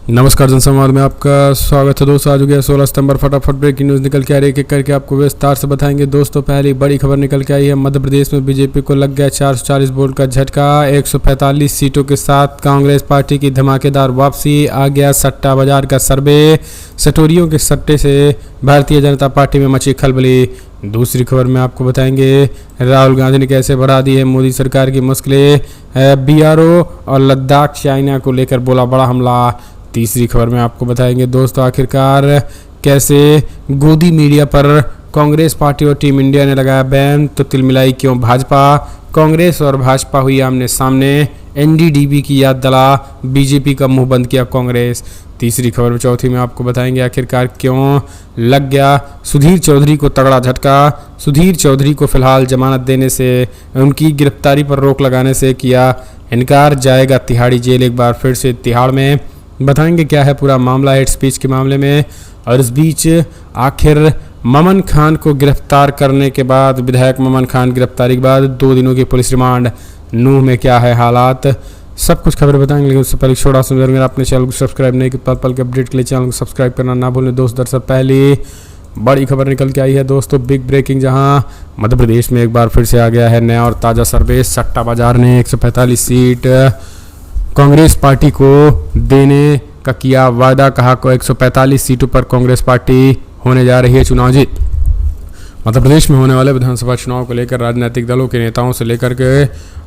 नमस्कार जनसंवाद में आपका स्वागत है दोस्तों। आज हो गया 16 सितंबर। फटाफट ब्रेकिंग न्यूज़ निकल के आ रही है, एक एक करके आपको विस्तार से बताएंगे दोस्तों। पहली बड़ी खबर निकल के आई है, मध्य प्रदेश में बीजेपी को लग गया 440 वोट का झटका। 145 सीटों के साथ कांग्रेस पार्टी की धमाकेदार वापसी। आ गया सट्टा बाजार का सर्वे। सटोरियों के सट्टे से भारतीय जनता पार्टी में मची खलबली। दूसरी खबर में आपको बताएंगे, राहुल गांधी ने कैसे बढ़ा दी है मोदी सरकार की मुश्किलें। BRO और लद्दाख चाइना को लेकर बोला बड़ा हमला। तीसरी खबर में आपको बताएंगे दोस्तों, आखिरकार कैसे गोदी मीडिया पर कांग्रेस पार्टी और टीम इंडिया ने लगाया बैन, तो तिलमिलाई क्यों भाजपा। कांग्रेस और भाजपा हुई आमने सामने। NDDB की याद दिला, बीजेपी का मुंह बंद किया कांग्रेस। तीसरी खबर चौथी में आपको बताएंगे, आखिरकार क्यों लग गया सुधीर चौधरी को तगड़ा झटका। सुधीर चौधरी को फिलहाल जमानत देने से, उनकी गिरफ्तारी पर रोक लगाने से किया इनकार। जाएगा तिहाड़ी जेल एक बार फिर से तिहाड़ में। बताएंगे क्या है पूरा मामला हेड स्पीच के मामले में। और इस बीच आखिर ममन खान को गिरफ्तार करने के बाद, विधायक ममन खान गिरफ्तारी के बाद 2 दिनों की पुलिस रिमांड। नूह में क्या है हालात, सब कुछ खबर बताएंगे। लेकिन उससे पहले छोटा सा अगर अपने चैनल को सब्सक्राइब नहीं किया, पल पल के अपडेट के लिए चैनल को सब्सक्राइब करना ना भूलें दोस्त। दरअसल पहली बड़ी खबर निकल के आई है दोस्तों, बिग ब्रेकिंग, जहां मध्य प्रदेश में एक बार फिर से आ गया है नया और ताज़ा सर्वे। सट्टा बाजार ने 145 सीट कांग्रेस पार्टी को देने का किया वादा। कहा को 145 सीटों पर कांग्रेस पार्टी होने जा रही है चुनाव जीत। मध्य प्रदेश में होने वाले विधानसभा चुनाव को लेकर राजनीतिक दलों के नेताओं से लेकर के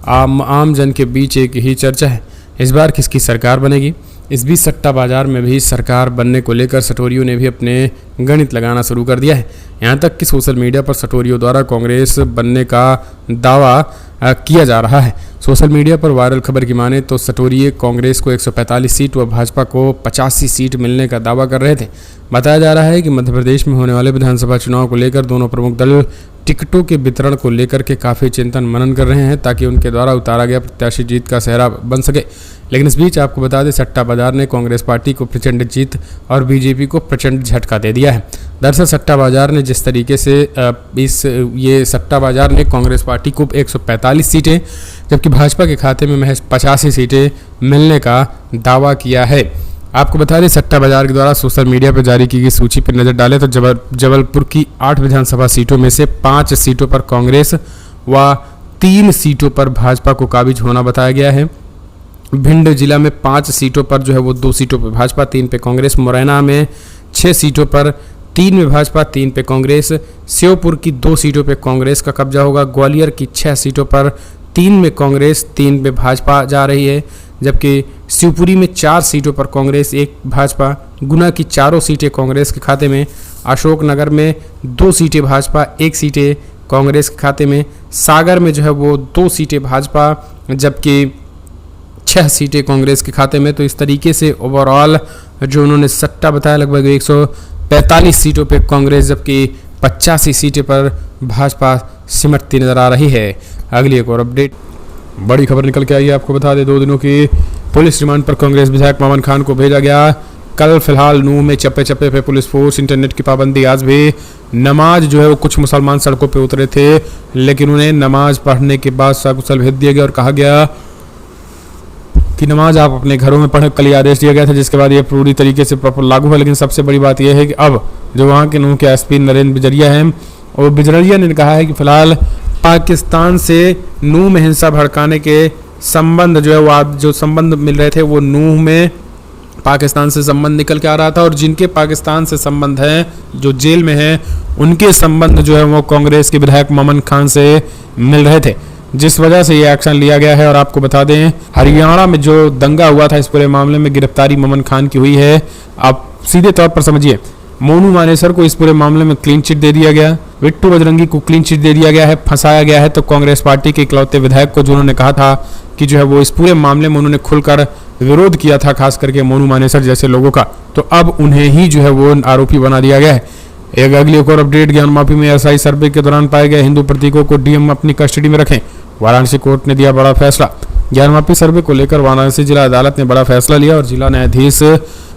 आम जन के बीच एक ही चर्चा है, इस बार किसकी सरकार बनेगी। इस बीच सट्टा बाजार में भी सरकार बनने को लेकर सटोरियों ने भी अपने गणित लगाना शुरू कर दिया है। यहाँ तक कि सोशल मीडिया पर सटोरियों द्वारा कांग्रेस बनने का दावा किया जा रहा है। सोशल मीडिया पर वायरल खबर की माने तो सटोरिये कांग्रेस को 145 सीट व भाजपा को 85 सीट मिलने का दावा कर रहे थे। बताया जा रहा है कि मध्य प्रदेश में होने वाले विधानसभा चुनाव को लेकर दोनों प्रमुख दल टिकटों के वितरण को लेकर के काफ़ी चिंतन मनन कर रहे हैं, ताकि उनके द्वारा उतारा गया प्रत्याशी जीत का सेहरा बन सके। लेकिन इस बीच आपको बता दें, सट्टा बाजार ने कांग्रेस पार्टी को प्रचंड जीत और बीजेपी को प्रचंड झटका दे दिया है। दरअसल सट्टा बाजार ने जिस तरीके से ये सट्टा बाजार ने कांग्रेस पार्टी को 145 सीटें, जबकि भाजपा के खाते में महज 85 सीटें मिलने का दावा किया है। आपको बता दें, सट्टा बाजार के द्वारा सोशल मीडिया पर जारी की गई सूची पर नजर डालें तो जबलपुर की 8 विधानसभा सीटों में से 5 सीटों पर कांग्रेस व 3 सीटों पर भाजपा को काबिज होना बताया गया है। भिंड जिला में 5 सीटों पर जो है वो 2 सीटों पर भाजपा, 3 पे कांग्रेस। मुरैना में 6 सीटों पर 3 में भाजपा, 3 पे कांग्रेस। श्योपुर की 2 सीटों पे कांग्रेस का कब्जा होगा। ग्वालियर की 6 सीटों पर 3 में कांग्रेस, 3 पे भाजपा जा रही है। जबकि शिवपुरी में 4 सीटों पर कांग्रेस, 1 भाजपा। गुना की 4 सीटें कांग्रेस के खाते में। अशोकनगर में 2 सीटें भाजपा, 1 सीटें कांग्रेस के खाते में। सागर में जो है वो 2 सीटें भाजपा, जबकि 6 सीटें कांग्रेस के खाते में। तो इस तरीके से ओवरऑल जो उन्होंने सट्टा बताया, लगभग 145 सीटों पे कांग्रेस, जबकि 85 सीटें पर भाजपा सिमटती नजर आ रही है। अगली एक और अपडेट, बड़ी खबर निकल के आई है, आपको बता दें 2 दिनों की पुलिस रिमांड पर कांग्रेस विधायक ममन खान को भेजा गया। कल फिलहाल नूह में चप्पे चप्पे पे पुलिस फोर्स, इंटरनेट की पाबंदी। आज भी नमाज जो है वो कुछ मुसलमान सड़कों पे उतरे थे, लेकिन उन्हें नमाज पढ़ने के बाद सकुशल भेज दिया गया और कहा गया कि नमाज आप अपने घरों में पढ़ें। कल आदेश दिया गया था, जिसके बाद ये पूरी तरीके से प्रॉपर लागू है। लेकिन सबसे बड़ी बात यह है कि अब जो वहाँ के नूह के SP नरेंद्र बिजरिया हैं, और बिजरिया ने कहा है कि फिलहाल पाकिस्तान से नूह में हिंसा भड़काने के संबंध जो है वो जो संबंध मिल रहे थे, वो नूह में पाकिस्तान से संबंध निकल के आ रहा था। और जिनके पाकिस्तान से संबंध हैं, जो जेल में हैं, उनके संबंध जो है वो कांग्रेस के विधायक ममन खान से मिल रहे थे, जिस वजह से ये एक्शन लिया गया है। और आपको बता दें, हरियाणा में जो दंगा हुआ था, इस पूरे मामले में गिरफ्तारी ममन खान की हुई है। आप सीधे तौर पर समझिए, मोनू मानेसर को इस पूरे मामले में क्लीन चिट दे दिया गया, विट्टू बजरंगी को क्लीन चिट दे दिया गया है, फंसाया गया है। तो कांग्रेस पार्टी के इकलौते विधायक को, जो उन्होंने कहा था कि जो है वो इस पूरे मामले में उन्होंने खुलकर विरोध किया था, खास करके मोनू मानेसर जैसे लोगों का, तो अब उन्हें ही जो है वो आरोपी बना दिया गया है। एक अगली एक और अपडेट, ज्ञान माफी में SI सर्वे के दौरान पाए गए हिंदू प्रतीकों को DM अपनी कस्टडी में रखें। वाराणसी कोर्ट ने दिया बड़ा फैसला। ज्ञानवापी सर्वे को लेकर वाराणसी जिला अदालत ने बड़ा फैसला लिया और जिला न्यायाधीश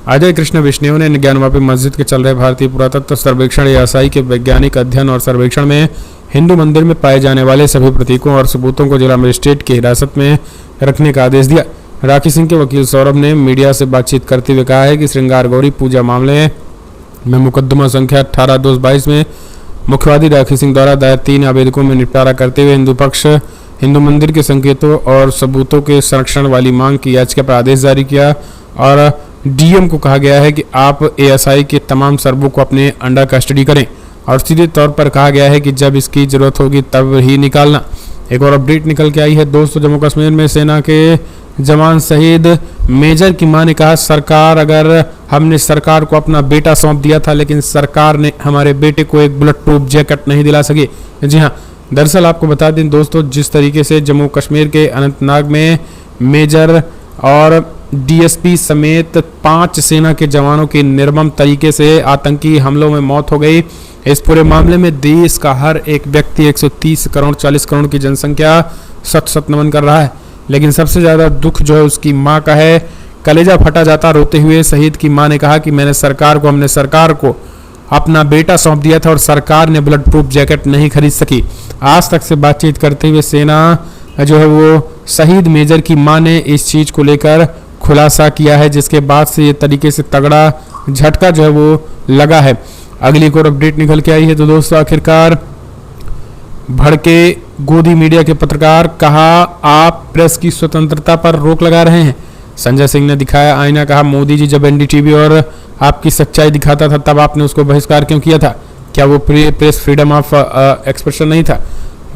अजय कृष्ण विष्णु ने ज्ञानवापी मस्जिद के चल रहे भारतीय पुरातत्व सर्वेक्षण SI के वैज्ञानिक अध्ययन और सर्वेक्षण में हिंदू मंदिर में पाए जाने वाले सभी प्रतीकों और सबूतों को जिला मजिस्ट्रेट की हिरासत में रखने का आदेश दिया। राखी सिंह के वकील सौरभ ने मीडिया से बातचीत करते हुए कहा है कि श्रृंगार गौरी पूजा मामले में मुकदमा संख्या 18/2022 में मुख्यवादी राखी सिंह द्वारा दायर 3 आवेदकों में निपटारा करते हुए हिंदू पक्ष हिंदू मंदिर के संकेतों और सबूतों के संरक्षण वाली मांग की याचिका पर आदेश जारी किया और डीएम को कहा गया है कि आप एएसआई के तमाम सर्वों को अपने अंडर कस्टडी करें और सीधे तौर पर कहा गया है कि जब इसकी जरूरत होगी तब ही निकालना। एक और अपडेट निकल के आई है दोस्तों, जम्मू कश्मीर में सेना के जवान शहीद मेजर की मां ने कहा, सरकार अगर हमने सरकार को अपना बेटा सौंप दिया था लेकिन सरकार ने हमारे बेटे को एक बुलेट प्रूफ जैकेट नहीं दिला सकी। जी हाँ, दरअसल आपको बता दें दोस्तों, जिस तरीके से जम्मू कश्मीर के अनंतनाग में मेजर और डीएसपी समेत 5 सेना के जवानों की निर्मम तरीके से आतंकी हमलों में मौत हो गई, इस पूरे मामले में देश का हर एक व्यक्ति 130 करोड़ 40 करोड़ की जनसंख्या सत नमन कर रहा है। लेकिन सबसे ज़्यादा दुख जो है उसकी माँ का है। कलेजा फटा जाता रोते हुए शहीद की माँ ने कहा कि हमने सरकार को अपना बेटा सौंप दिया था और सरकार ने बुलेट प्रूफ जैकेट नहीं खरीद सकी। आज तक से बातचीत करते हुए सेना जो है वो शहीद मेजर की माँ ने इस चीज़ को लेकर खुलासा किया है, जिसके बाद से ये तरीके से तगड़ा झटका जो है वो लगा है। अगली एक और अपडेट निकल के आई है तो दोस्तों, आखिरकार भड़के गोदी मीडिया के पत्रकार, कहा आप प्रेस की स्वतंत्रता पर रोक लगा रहे हैं। संजय सिंह ने दिखाया आईना, कहा मोदी जी जब एनडीटीवी और आपकी सच्चाई दिखाता था तब आपने उसको बहिष्कार क्यों किया था? क्या वो प्रेस फ्रीडम ऑफ एक्सप्रेशन नहीं था?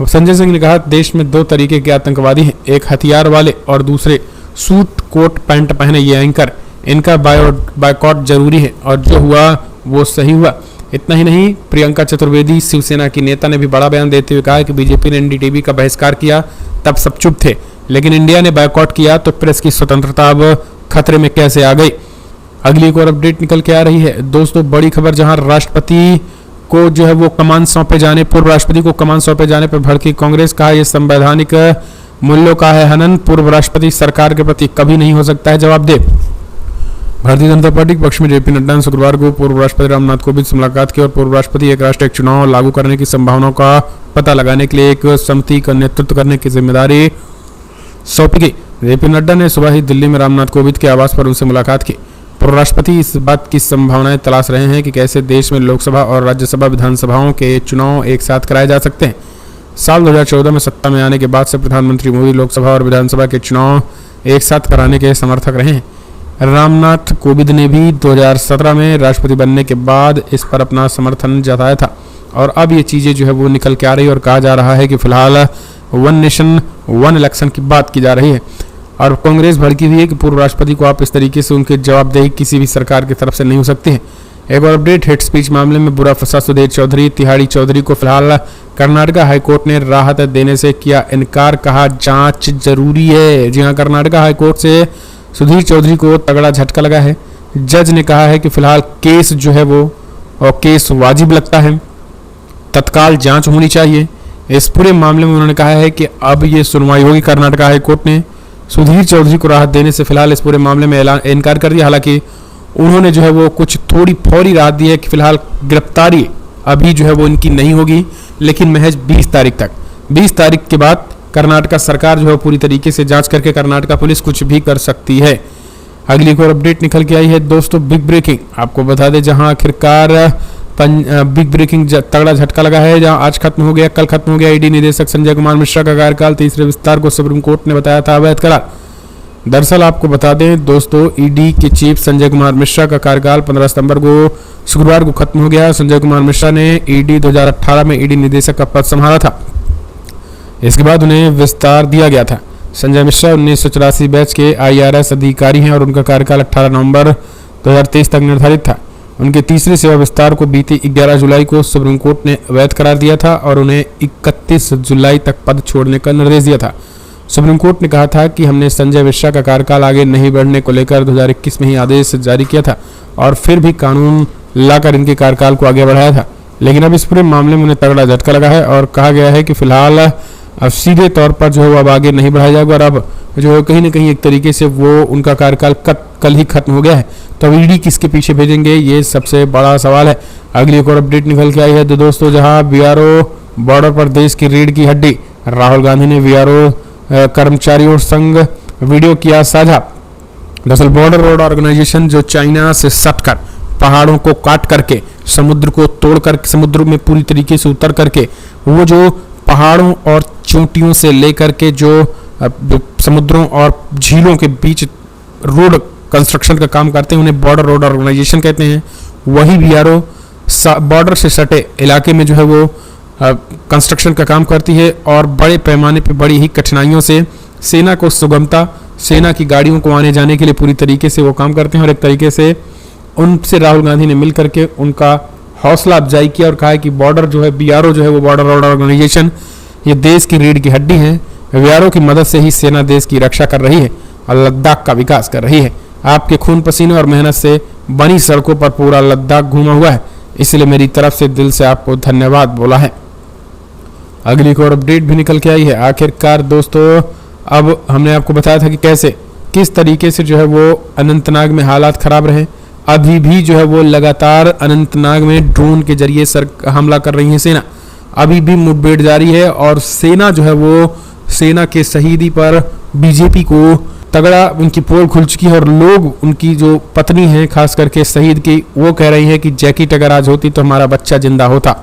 संजय सिंह ने कहा देश में 2 तरीके के आतंकवादी हैं, एक हथियार वाले और दूसरे सूट कोट पैंट पहने ये एंकर, इनका बायकॉट जरूरी है और जो हुआ वो सही हुआ। इतना ही नहीं, प्रियंका चतुर्वेदी शिवसेना की नेता ने भी बड़ा बयान देते हुए कहा कि बीजेपी ने एनडीटीवी का बहिष्कार किया तब सब चुप थे, लेकिन इंडिया ने बायकॉट किया तो प्रेस की स्वतंत्रता अब खतरे में कैसे आ गई। अगली एक और अपडेट निकल के आ रही है दोस्तों, बड़ी खबर, जहां राष्ट्रपति को जो है वो कमान सौंपे जाने पूर्व राष्ट्रपति को कमान सौंपे जाने पर भड़की कांग्रेस, कहा यह संवैधानिक मूल्यों का है हनन, पूर्व राष्ट्रपति सरकार के प्रति कभी नहीं हो सकता है जवाबदेह। भारतीय जनता पार्टी के पक्ष में जेपी नड्डा ने शुक्रवार को पूर्व राष्ट्रपति रामनाथ कोविंद से मुलाकात की और पूर्व राष्ट्रपति एक राष्ट्र एक चुनाव लागू करने की संभावनाओं का पता लगाने के लिए एक समिति का नेतृत्व करने की जिम्मेदारी सौंपी गई। जेपी नड्डा ने सुबह ही दिल्ली में रामनाथ कोविंद के आवास पर उनसे मुलाकात की। पूर्व राष्ट्रपति इस बात की संभावनाएं तलाश रहे हैं कि कैसे देश में लोकसभा और राज्यसभा विधानसभाओं के चुनाव एक साथ कराए जा सकते हैं। साल 2014 में सत्ता में आने के बाद से प्रधानमंत्री मोदी लोकसभा और विधानसभा के चुनाव एक साथ कराने के समर्थक रहे हैं। रामनाथ कोविंद ने भी 2017 में राष्ट्रपति बनने के बाद इस पर अपना समर्थन जताया था और अब ये चीज़ें जो है वो निकल के आ रही है और कहा जा रहा है कि फिलहाल 1 नेशन 1 इलेक्शन की बात की जा रही है और कांग्रेस भड़की हुई है कि पूर्व राष्ट्रपति को आप इस तरीके से उनके जवाबदेही किसी भी सरकार की तरफ से नहीं हो सकती है। एक और अपडेट, हेट स्पीच मामले में बुरा फंसा सुधीर चौधरी, तिहाड़ी चौधरी को फिलहाल कर्नाटका हाईकोर्ट ने राहत देने से किया इनकार, कहा जांच जरूरी है। जी हाँ, कर्नाटका हाईकोर्ट से सुधीर चौधरी को तगड़ा झटका लगा है। जज ने कहा है कि फिलहाल केस जो है वो और केस वाजिब लगता है, तत्काल जांच होनी चाहिए। इस पूरे मामले में उन्होंने कहा है कि अब ये सुनवाई होगी। कर्नाटका हाईकोर्ट ने सुधीर चौधरी को राहत देने से फिलहाल इस पूरे मामले में इनकार कर दिया। हालांकि उन्होंने जो है वो कुछ थोड़ी फौरी राहत दी है कि फिलहाल गिरफ्तारी अभी जो है वो इनकी नहीं होगी, लेकिन महज 20 तारीख तक, 20 तारीख के बाद कर्नाटका सरकार जो है पूरी तरीके से जांच करके कर्नाटका पुलिस कुछ भी कर सकती है। अगली एक और अपडेट निकल के आई है दोस्तों, बिग ब्रेकिंग, आपको बता दें जहां आखिरकार बिग ब्रेकिंग तगड़ा झटका लगा है, जहां आज खत्म हो गया, कल खत्म हो गया ईडी निदेशक संजय कुमार मिश्रा का कार्यकाल। तीसरे विस्तार को सुप्रीम कोर्ट ने बताया था अवैध करार। दरअसल आपको बता दें दोस्तों, ईडी के चीफ संजय कुमार मिश्रा का कार्यकाल 15 सितंबर को शुक्रवार को खत्म हो गया। संजय कुमार मिश्रा ने ईडी 2018 में ईडी निदेशक का पद संभाला था, इसके बाद उन्हें विस्तार दिया गया था। संजय मिश्रा 1984 बैच के IRS अधिकारी हैं और उनका कार्यकाल 18 नवंबर 2023 तक निर्धारित था। उनके तीसरे सेवा विस्तार को बीती 11 जुलाई को सुप्रीम कोर्ट ने अवैध करार दिया था और उन्हें 31 जुलाई तक पद छोड़ने का निर्देश दिया था। सुप्रीम कोर्ट ने कहा था कि हमने संजय मिश्रा का कार्यकाल आगे नहीं बढ़ने को लेकर 2021 में ही आदेश जारी किया था और फिर भी कानून लाकर इनके कार्यकाल को आगे बढ़ाया था, लेकिन अब इस पूरे मामले में उन्हें तगड़ा झटका लगा है और कहा गया है कि फिलहाल अब सीधे तौर पर जो है वो अब आगे नहीं बढ़ाया जाएगा और अब जो है कहीं ना कहीं एक तरीके से वो उनका कार्यकाल कल ही खत्म हो गया है। तो अब ईडी किसके पीछे भेजेंगे, ये सबसे बड़ा सवाल है। अगली एक और अपडेट निकल के आई है तो दोस्तों, जहां बीआरओ बॉर्डर पर देश की रीढ़ की हड्डी, राहुल गांधी ने बीआरओ कर्मचारियों संघ वीडियो किया साझा। दरअसल बॉर्डर रोड ऑर्गेनाइजेशन जो चाइना से सटकर पहाड़ों को काट करके समुद्र को तोड़कर समुद्र में पूरी तरीके से उतर करके वो जो पहाड़ों और चोटियों से लेकर के जो समुद्रों और झीलों के बीच रोड कंस्ट्रक्शन का काम करते हैं उन्हें बॉर्डर रोड ऑर्गेनाइजेशन कहते हैं। वही बीआरओ बॉर्डर से सटे इलाके में जो है वो कंस्ट्रक्शन का काम करती है और बड़े पैमाने पे बड़ी ही कठिनाइयों से सेना को सुगमता, सेना की गाड़ियों को आने जाने के लिए पूरी तरीके से वो काम करते हैं। और एक तरीके से उनसे राहुल गांधी ने मिल करके उनका हौसला अफजाई किया और कहा है कि बॉर्डर जो है बीआरओ जो है वो बॉर्डर रोड ऑर्गेनाइजेशन ये देश की रीढ़ की हड्डी है। बीआरओ की मदद से ही सेना देश की रक्षा कर रही है और लद्दाख का विकास कर रही है। आपके खून पसीने और मेहनत से बनी सड़कों पर पूरा लद्दाख घूमा हुआ है, इसलिए मेरी तरफ से दिल से आपको धन्यवाद बोला है। अगली एक और अपडेट भी निकल के आई है। आखिरकार दोस्तों अब हमने आपको बताया था कि कैसे किस तरीके से जो है वो अनंतनाग में हालात खराब रहे। अभी भी जो है वो लगातार अनंतनाग में ड्रोन के जरिए हमला कर रही है सेना। अभी भी मुठभेड़ जारी है और सेना जो है वो सेना के शहीदी पर बीजेपी को तगड़ा उनकी पोल खुल चुकी है और लोग उनकी जो पत्नी है खास करके शहीद की वो कह रही है कि जैकेट अगर आज होती तो हमारा बच्चा जिंदा होता।